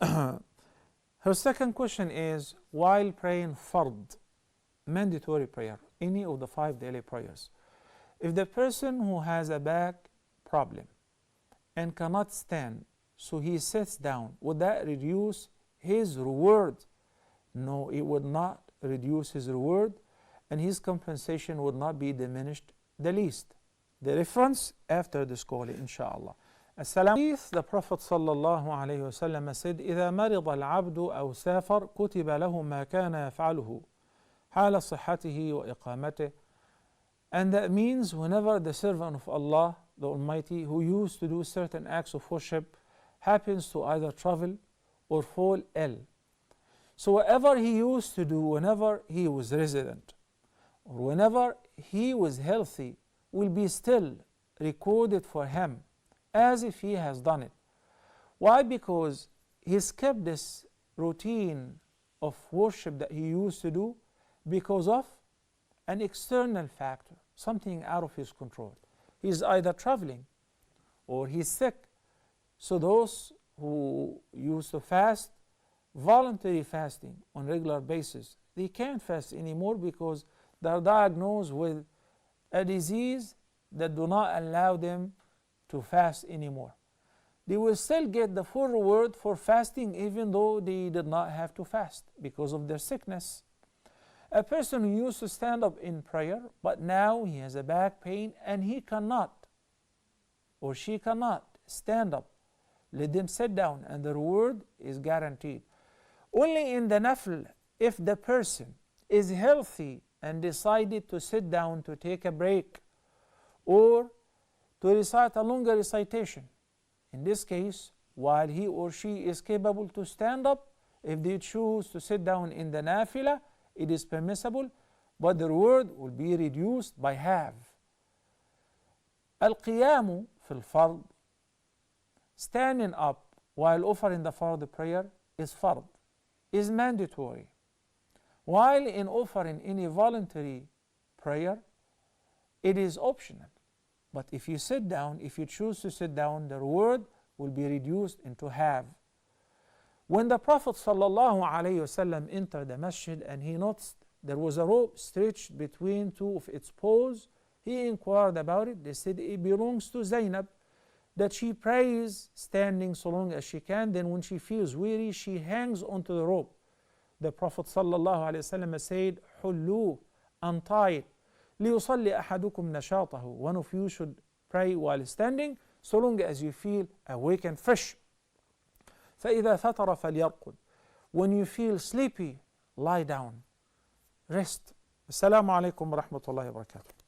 Her second question is, while praying fard, mandatory prayer, any of the 5 daily prayers, if the person who has a back problem and cannot stand, so he sits down, would that reduce his reward? No, it would not reduce his reward, and his compensation would not be diminished the least. The reference after this call, inshallah. The Prophet sallallahu alayhi wa sallam said, إذا مرض العبد أو سافر كتب له ما كان يفعله حال صحته وإقامته. And that means whenever the servant of Allah, the Almighty, who used to do certain acts of worship, happens to either travel or fall ill. So whatever he used to do whenever he was resident or whenever he was healthy will be still recorded for him as if he has done it. Why? Because he skipped this routine of worship that he used to do because of an external factor, something out of his control. He's either traveling or he's sick. So those who used to fast, voluntary fasting on regular basis, they can't fast anymore because they are diagnosed with a disease that do not allow them to fast anymore. They will still get the full reward for fasting even though they did not have to fast because of their sickness. A person who used to stand up in prayer, but now he has a back pain and he cannot or she cannot stand up, let them sit down and the reward is guaranteed. Only in the nafl, if the person is healthy and decided to sit down to take a break or to recite a longer recitation, in this case, while he or she is capable to stand up, if they choose to sit down in the nafilah, it is permissible, but the reward will be reduced by half. Al-qiyamu fil fard, standing up while offering the fard prayer, is fard, is mandatory. While in offering any voluntary prayer, it is optional. But if you sit down, if you choose to sit down, the reward will be reduced into half. When the Prophet ﷺ entered the masjid and he noticed there was a rope stretched between two of its poles, he inquired about it. They said it belongs to Zainab, that she prays standing so long as she can. Then when she feels weary, she hangs onto the rope. The Prophet ﷺ said, حُلُّوهُ, untie it. لِيُصَلِّ أَحَدُكُمْ نَشَاطَهُ, one of you should pray while standing so long as you feel awake and fresh. فَإِذَا فَطَرَ فَلْيَرْقُدْ, when you feel sleepy, lie down, rest. Assalamu alaikum wa rahmatullahi wa barakatuh.